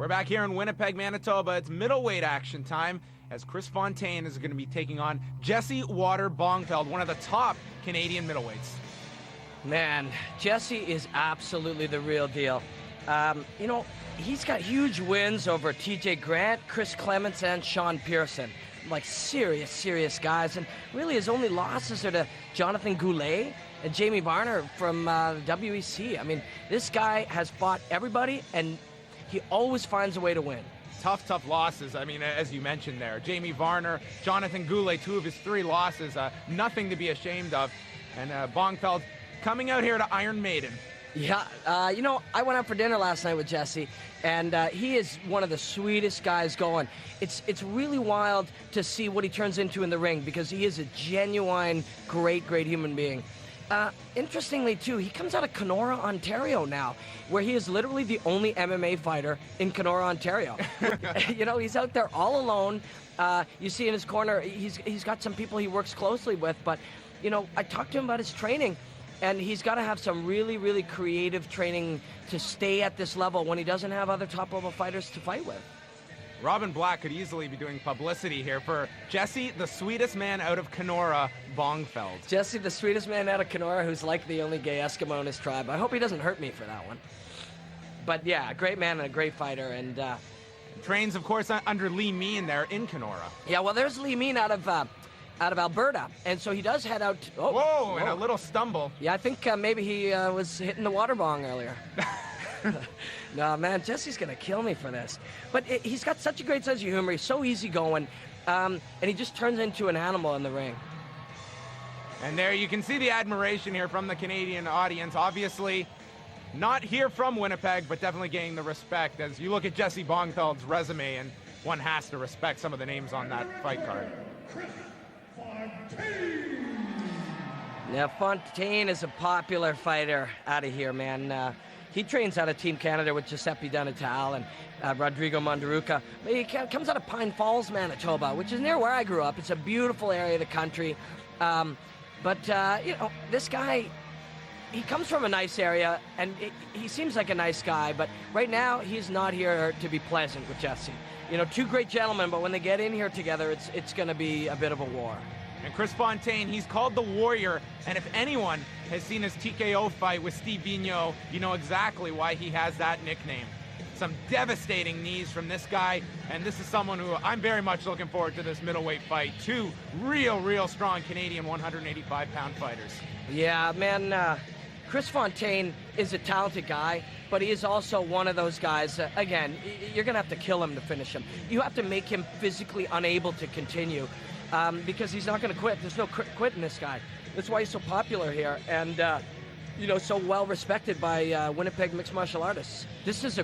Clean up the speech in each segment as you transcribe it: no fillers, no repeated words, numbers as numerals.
We're back here in Winnipeg, Manitoba. It's middleweight action time as Chris Fontaine is going to be taking on Jesse Water Bongfeldt, one of the top Canadian middleweights. Man, Jesse is absolutely the real deal. You know, he's got huge wins over TJ Grant, Chris Clements, and Sean Pearson. Like serious guys. And really his only losses are to Jonathan Goulet and Jamie Varner from WEC. I mean, this guy has fought everybody, and he always finds a way to win. Tough losses. I mean, as you mentioned there, Jamie Varner, Jonathan Goulet, 2 of his 3 losses, nothing to be ashamed of. And Bongfeldt coming out here to Iron Maiden. Yeah, you know, I went out for dinner last night with Jesse, and he is one of the sweetest guys going. It's really wild to see what he turns into in the ring, because he is a genuine, great human being. Interestingly, too, he comes out of Kenora, Ontario now, where he is literally the only MMA fighter in Kenora, Ontario. You know, he's out there all alone. You see in his corner, he's got some people he works closely with, but, you know, I talked to him about his training, and he's got to have some really creative training to stay at this level when he doesn't have other top-level fighters to fight with. Robin Black could easily be doing publicity here for Jesse, the sweetest man out of Kenora, Bongfeldt. Jesse, the sweetest man out of Kenora, who's like the only gay Eskimo in his tribe. I hope he doesn't hurt me for that one. But yeah, a great man and a great fighter, and trains, of course, under Lee Mean there in Kenora. Yeah, well, there's Lee Mean out of Alberta, and so he does head out. Whoa, and a little stumble. Yeah, I think maybe he was hitting the water bong earlier. No, man, Jesse's going to kill me for this. But he's got such a great sense of humor. He's so easygoing, and he just turns into an animal in the ring. And there you can see the admiration here from the Canadian audience. Obviously, not here from Winnipeg, but definitely getting the respect as you look at Jesse Bongfeldt's resume, and one has to respect some of the names on that fight card. Now, Fontaine is a popular fighter out of here, man. He trains out of Team Canada with Giuseppe Donatal and Rodrigo Mondaruca. He comes out of Pine Falls, Manitoba, which is near where I grew up. It's a beautiful area of the country. But you know, this guy, he comes from a nice area, and he seems like a nice guy, but right now, he's not here to be pleasant with Jesse. You know, 2 great gentlemen, but when they get in here together, it's going to be a bit of a war. And Chris Fontaine, he's called the Warrior, and if anyone has seen his TKO fight with Steve Vigneault, you know exactly why he has that nickname. Some devastating knees from this guy, and this is someone who I'm very much looking forward to this middleweight fight. 2 real strong Canadian 185-pound fighters. Yeah, man, Chris Fontaine is a talented guy, but he is also one of those guys, again, you're going to have to kill him to finish him. You have to make him physically unable to continue. Because he's not going to quit. There's no quitting this guy. That's why he's so popular here, and you know, so well respected by Winnipeg mixed martial artists. This is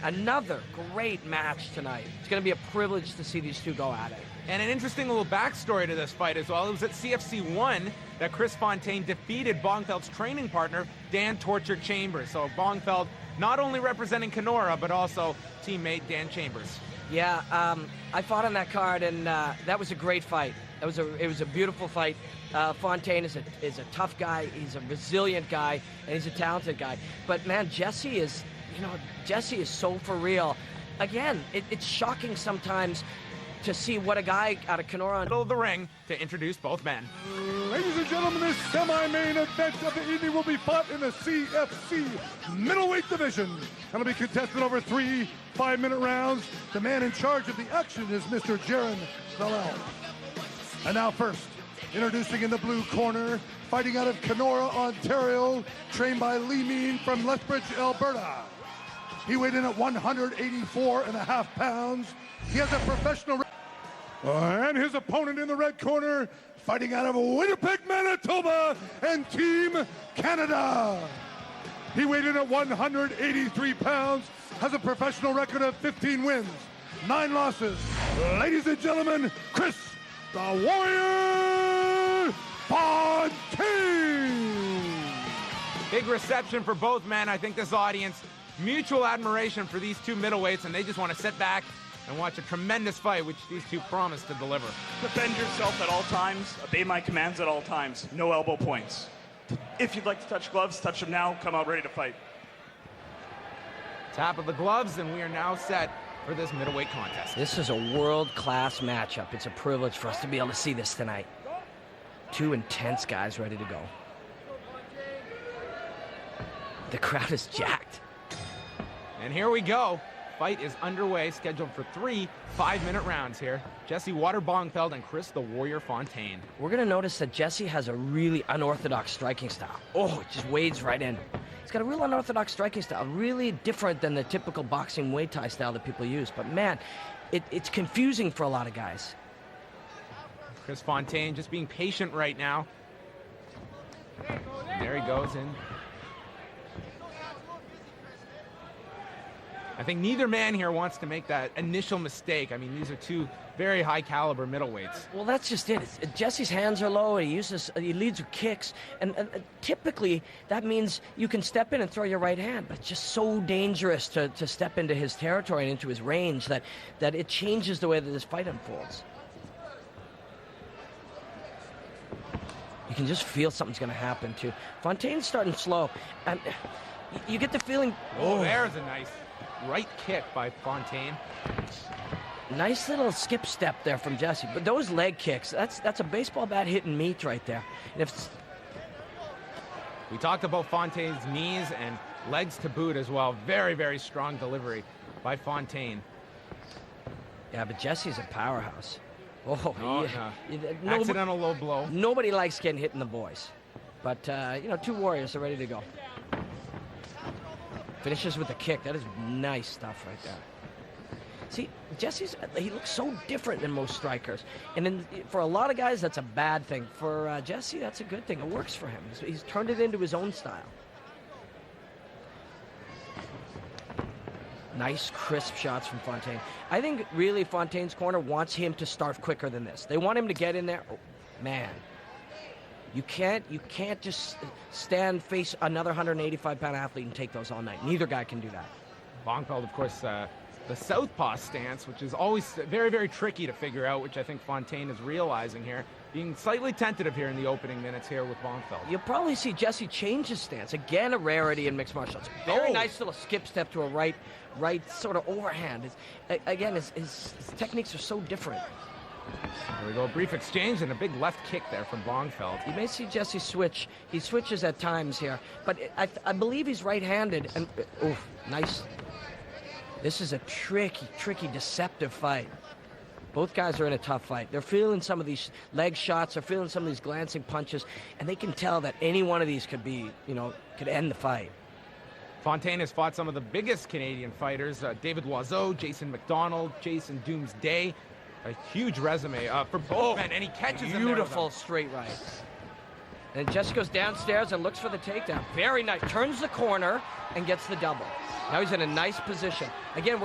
another great match tonight. It's going to be a privilege to see these 2 go at it. And an interesting little backstory to this fight as well. It was at CFC 1 that Chris Fontaine defeated Bongfeldt's training partner, Dan Torture Chambers. So Bongfeldt not only representing Kenora, but also teammate Dan Chambers. Yeah, I fought on that card, and that was a great fight. It was a beautiful fight. Fontaine is a tough guy. He's a resilient guy, and he's a talented guy. But man, Jesse is so for real. Again, it's shocking sometimes to see what a guy out of Kenora. Middle of the ring to introduce both men. Ladies and gentlemen, this semi-main event of the evening will be fought in the CFC middleweight division. It'll be contested over 3 5-minute rounds. The man in charge of the action is Mr. Jaron Zalel. And now first, introducing in the blue corner, fighting out of Kenora, Ontario, trained by Lee Mean from Lethbridge, Alberta. He weighed in at 184.5 pounds. He has a professional... And his opponent in the red corner, fighting out of Winnipeg, Manitoba, and Team Canada. He weighed in at 183 pounds, has a professional record of 15 wins, 9 losses. Ladies and gentlemen, Chris the Warrior Fontaine. Big reception for both men. I think this audience, mutual admiration for these 2 middleweights, and they just want to sit back and watch a tremendous fight, which these 2 promise to deliver. Defend yourself at all times. Obey my commands at all times. No elbow points. If you'd like to touch gloves, touch them now. Come out ready to fight. Tap of the gloves, and we are now set for this middleweight contest. This is a world-class matchup. It's a privilege for us to be able to see this tonight. Two intense guys ready to go. The crowd is jacked. And here we go. Fight is underway, scheduled for 3 5-minute rounds here. Jesse Bongfeldt and Chris the Warrior Fontaine. We're going to notice that Jesse has a really unorthodox striking style. Oh, it just wades right in. He's got a real unorthodox striking style, really different than the typical boxing Muay Thai style that people use. But man, it's confusing for a lot of guys. Chris Fontaine just being patient right now. And there he goes in. I think neither man here wants to make that initial mistake. I mean, these are two very high caliber middleweights. Well, that's just it. Jesse's hands are low. He leads with kicks, and typically that means you can step in and throw your right hand. But it's just so dangerous to step into his territory and into his range that it changes the way that this fight unfolds. You can just feel something's going to happen too. Fontaine's starting slow, and you get the feeling. Oh, there's a nice right kick by Fontaine. Nice little skip step there from Jesse. But those leg kicks, that's a baseball bat hitting meat right there. And we talked about Fontaine's knees and legs to boot as well. Very, very strong delivery by Fontaine. Yeah, but Jesse's a powerhouse. Oh, yeah. Accidental low blow. Nobody likes getting hit in the boys. But, two Warriors are ready to go. Finishes with a kick. That is nice stuff right there. See, he looks so different than most strikers. And for a lot of guys, that's a bad thing. For Jesse, that's a good thing. It works for him. He's turned it into his own style. Nice, crisp shots from Fontaine. I think, really, Fontaine's corner wants him to start quicker than this. They want him to get in there. Oh, man. You can't just face another 185-pound athlete and take those all night. Neither guy can do that. Bongfeldt, of course, the southpaw stance, which is always very, very tricky to figure out, which I think Fontaine is realizing here. Being slightly tentative here in the opening minutes here with Bongfeldt. You'll probably see Jesse change his stance. Again, a rarity in mixed martial arts. Very nice little skip step to a right sort of overhand. Again, his techniques are so different. There we go, a brief exchange and a big left kick there from Bongfeldt. You may see Jesse switch. He switches at times here, but I believe he's right-handed. And nice. This is a tricky, deceptive fight. Both guys are in a tough fight. They're feeling some of these leg shots. They're feeling some of these glancing punches, and they can tell that any one of these could end the fight. Fontaine has fought some of the biggest Canadian fighters, David Loiseau, Jason McDonald, Jason Doomsday. A huge resume for both men, and he catches him there. Beautiful straight right. And Jesse goes downstairs and looks for the takedown. Very nice. Turns the corner and gets the double. Now he's in a nice position. Again,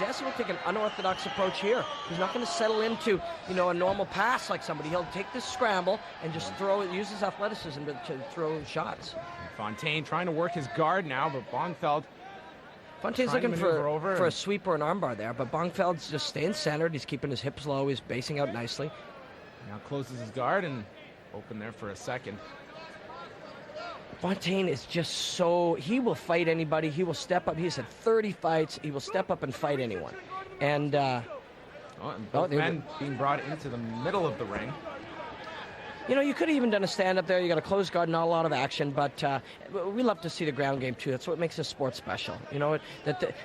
Jesse will take an unorthodox approach here. He's not going to settle into, a normal pass like somebody. He'll take this scramble and just use his athleticism to throw shots. Fontaine trying to work his guard now, but Bongfeldt. Fontaine's looking for a sweep or an armbar there, but Bongfeld's just staying centered. He's keeping his hips low. He's basing out nicely. Now closes his guard and open there for a second. Fontaine is just he will fight anybody. He will step up. He's had 30 fights. He will step up and fight anyone. And both men being brought into the middle of the ring. You could have even done a stand-up there. You got a closed guard, not a lot of action, but we love to see the ground game, too. That's what makes this sport special.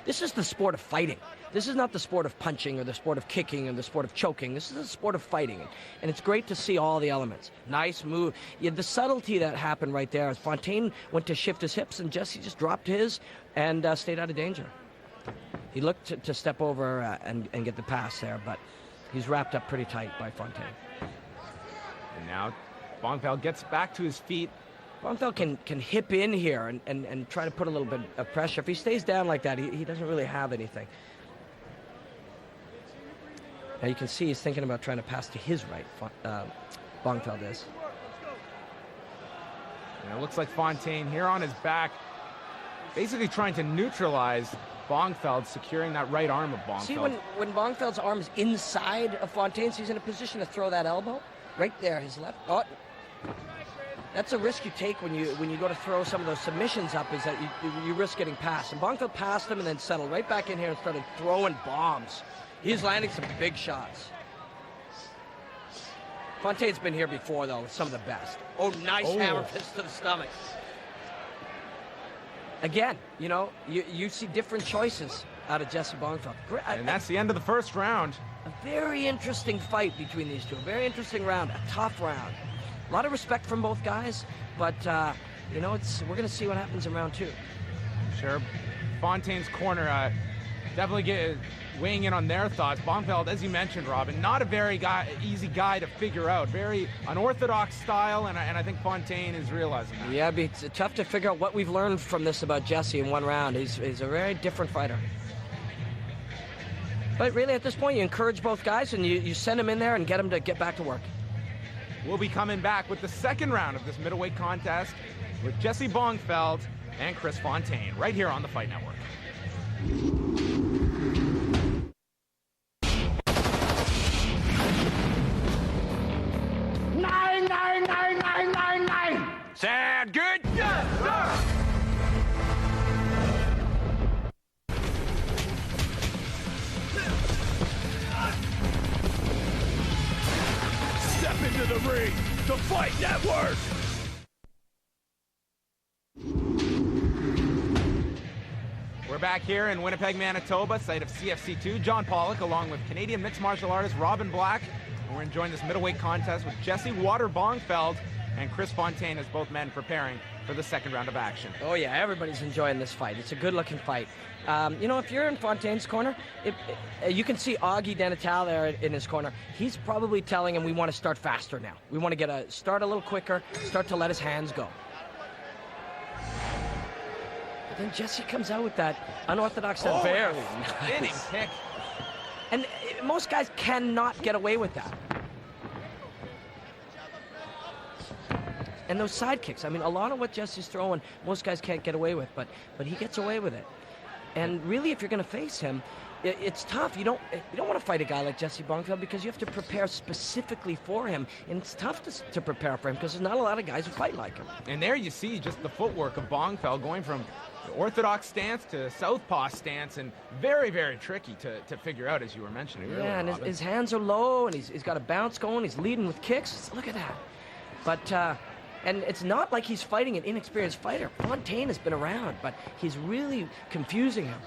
This is the sport of fighting. This is not the sport of punching or the sport of kicking or the sport of choking. This is the sport of fighting, and it's great to see all the elements. Nice move. The subtlety that happened right there. Fontaine went to shift his hips, and Jesse just dropped his and stayed out of danger. He looked to step over and get the pass there, but he's wrapped up pretty tight by Fontaine. And now Bongfeldt gets back to his feet. Bongfeldt can hip in here and try to put a little bit of pressure. If he stays down like that, he doesn't really have anything. Now you can see he's thinking about trying to pass to his right, Bongfeldt is. And it looks like Fontaine here on his back, basically trying to neutralize Bongfeldt, securing that right arm of Bongfeldt. See, when Bongfeldt's arm is inside of Fontaine's, he's in a position to throw that elbow. Right there, his left. Oh, That's a risk you take when you go to throw some of those submissions up, is that you risk getting passed. And Bongfeldt passed him and then settled right back in here and started throwing bombs. He's landing some big shots. Fontaine's been here before, though, with some of the best. Oh, nice hammer fist to the stomach. Again, you know, you see different choices out of Jesse Bongfeldt. And that's the end of the first round. A very interesting fight between these two. A very interesting round. A tough round. A lot of respect from both guys, but, you know, we're going to see what happens in round 2. Sure. Fontaine's corner definitely weighing in on their thoughts. Bongfeldt, as you mentioned, Robin, not a very easy guy to figure out. Very unorthodox style, and I think Fontaine is realizing that. Yeah, it's tough to figure out what we've learned from this about Jesse in one round. He's a very different fighter. But really, at this point, you encourage both guys, and you send them in there and get them to get back to work. We'll be coming back with the second round of this middleweight contest with Jesse Bongfeldt and Chris Fontaine, right here on the Fight Network. 9. Sound good? Yes, sir! Step into the ring, the Fight Network! We're back here in Winnipeg, Manitoba, site of CFC2. John Pollock, along with Canadian mixed martial artist Robin Black. And we're enjoying this middleweight contest with Jesse Bongfeldt and Chris Fontaine as both men preparing for the second round of action. Oh yeah, everybody's enjoying this fight. It's a good-looking fight. You know, if you're in Fontaine's corner, you can see Augie Denatal there in his corner. He's probably telling him we want to start faster now. We want to start a little quicker, start to let his hands go. But then Jesse comes out with that unorthodox, very spinning kick. And most guys cannot get away with that. And those side kicks, I mean, a lot of what Jesse's throwing, most guys can't get away with, but he gets away with it. And really, if you're going to face him, it's tough. You don't want to fight a guy like Jesse Bongfeldt because you have to prepare specifically for him, and it's tough to prepare for him because there's not a lot of guys who fight like him. And there you see just the footwork of Bongfeldt going from the orthodox stance to southpaw stance, and very, very tricky to figure out, as you were mentioning earlier. Yeah, and his hands are low, and he's got a bounce going. He's leading with kicks. Look at that. But and it's not like he's fighting an inexperienced fighter. Fontaine has been around, but he's really confusing him.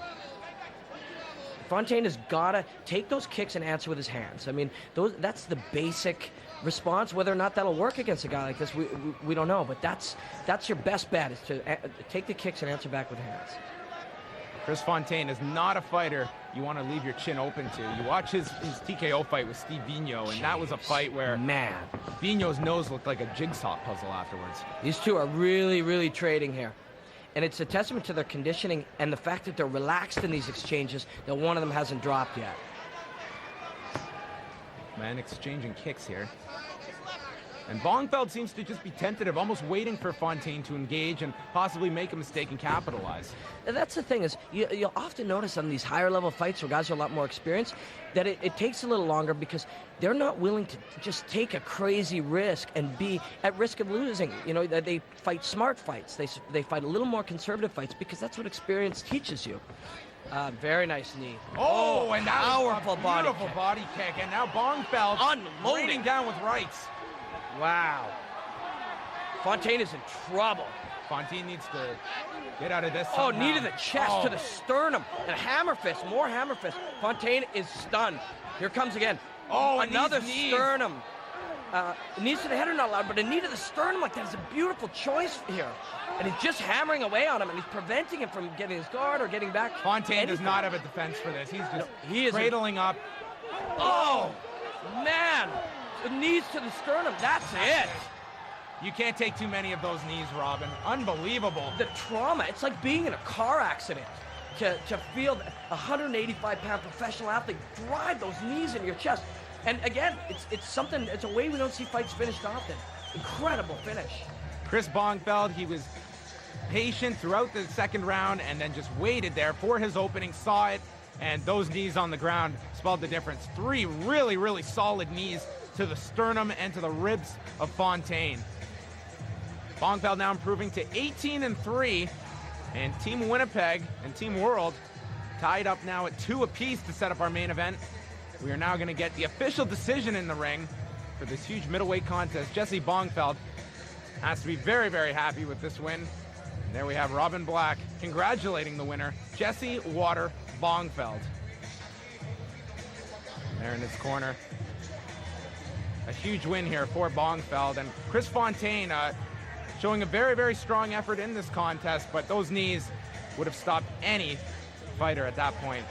Fontaine has got to take those kicks and answer with his hands. I mean, that's the basic response. Whether or not that'll work against a guy like this, we don't know. But that's your best bet, is to take the kicks and answer back with hands. Chris Fontaine is not a fighter you want to leave your chin open to. You watch his TKO fight with Steve Vigneault, and that was a fight where Vigneault's nose looked like a jigsaw puzzle afterwards. These two are really, really trading here. And it's a testament to their conditioning and the fact that they're relaxed in these exchanges, that one of them hasn't dropped yet. Man, exchanging kicks here. And Bongfeldt seems to just be tentative, almost waiting for Fontaine to engage and possibly make a mistake and capitalize. And that's the thing, is you'll often notice on these higher level fights where guys are a lot more experienced that it takes a little longer because they're not willing to just take a crazy risk and be at risk of losing. You know, they fight smart fights. They fight a little more conservative fights because that's what experience teaches you. Very nice knee. Oh, and that powerful was a beautiful body kick. And now Bongfeldt raining down with rights. Wow. Fontaine is in trouble. Fontaine needs to get out of this. Oh, knee to the chest, to the sternum. And a hammer fist, more hammer fist. Fontaine is stunned. Here comes again. Oh, another sternum. Knees to the head are not allowed, but a knee to the sternum like that is a beautiful choice here. And he's just hammering away on him, and he's preventing him from getting his guard or getting back. Fontaine does not have a defense for this. He's just cradling up. Oh, man. The knees to the sternum, that's it. You can't take too many of those knees, Robin. Unbelievable. The trauma, it's like being in a car accident. To feel a 185-pound professional athlete drive those knees in your chest. And again, it's a way we don't see fights finished often. Incredible finish. Chris Bongfeldt, he was patient throughout the second round and then just waited there for his opening, saw it, and those knees on the ground spelled the difference. 3 really, really solid knees to the sternum and to the ribs of Fontaine. Bongfeldt now improving to 18-3, and Team Winnipeg and Team World tied up now at 2 apiece to set up our main event. We are now going to get the official decision in the ring for this huge middleweight contest. Jesse Bongfeldt has to be very, very happy with this win. And there we have Robin Black congratulating the winner, Jesse Water Bongfeldt. There in his corner. A huge win here for Bongfeldt, and Chris Fontaine showing a very, very strong effort in this contest, but those knees would have stopped any fighter at that point.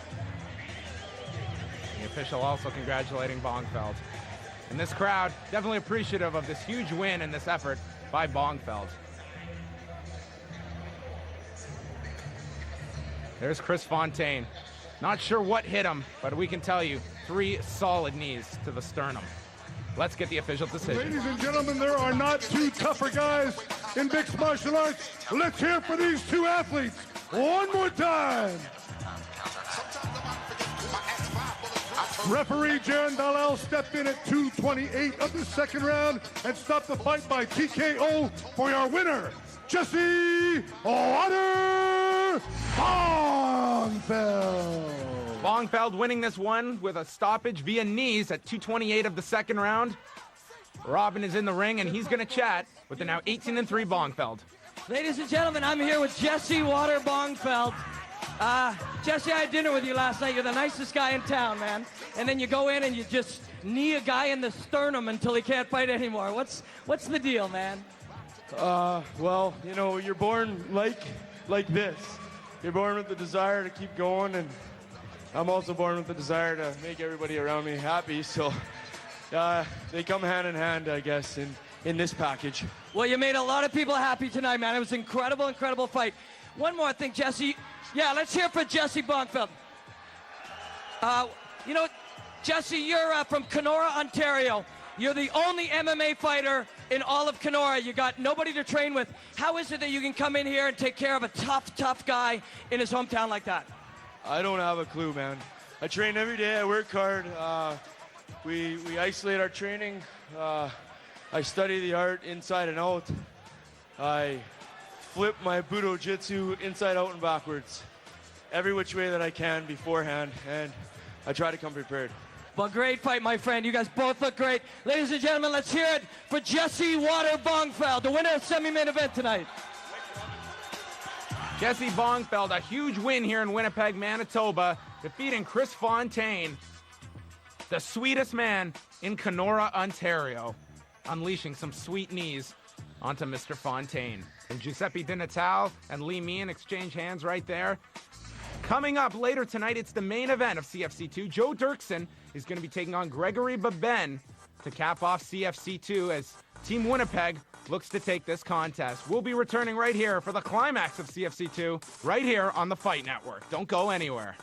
The official also congratulating Bongfeldt. And this crowd definitely appreciative of this huge win and this effort by Bongfeldt. There's Chris Fontaine. Not sure what hit him, but we can tell you 3 solid knees to the sternum. Let's get the official decision. Ladies and gentlemen, there are not 2 tougher guys in mixed martial arts. Let's hear for these 2 athletes one more time. Referee Jaron Dalal stepped in at 2:28 of the second round and stopped the fight by TKO for your winner, Jesse Water Bongfeldt. Bongfeldt winning this one with a stoppage via knees at 2:28 of the second round. Robin is in the ring, and he's going to chat with the now 18-3 Bongfeldt. Ladies and gentlemen, I'm here with Jesse Water Bongfeldt. Jesse, I had dinner with you last night. You're the nicest guy in town, man. And then you go in and you just knee a guy in the sternum until he can't fight anymore. What's the deal, man? Well, you know, you're born like this. You're born with the desire to keep going, and I'm also born with the desire to make everybody around me happy. So they come hand in hand, I guess, in this package. Well, you made a lot of people happy tonight, man. It was an incredible, incredible fight. One more thing, Jesse. Yeah, let's hear for Jesse Bongfeldt. You know, Jesse, you're from Kenora, Ontario. You're the only MMA fighter in all of Kenora. You got nobody to train with. How is it that you can come in here and take care of a tough, tough guy in his hometown like that? I don't have a clue, man. I train every day. I work hard. We isolate our training. I study the art inside and out. I flip my Budo Jitsu inside out and backwards. Every which way that I can beforehand, and I try to come prepared. Well, great fight, my friend. You guys both look great. Ladies and gentlemen, let's hear it for Jesse Water Bongfeldt, the winner of semi-main event tonight. Jesse Bongfeldt, a huge win here in Winnipeg, Manitoba, defeating Chris Fontaine, the sweetest man in Kenora, Ontario, unleashing some sweet knees onto Mr. Fontaine. And Giuseppe Di Natale and Lee Meehan exchange hands right there. Coming up later tonight, it's the main event of CFC2. Joe Dirksen is going to be taking on Gregory Baben to cap off CFC2 as Team Winnipeg looks to take this contest. We'll be returning right here for the climax of CFC2, right here on the Fight Network. Don't go anywhere.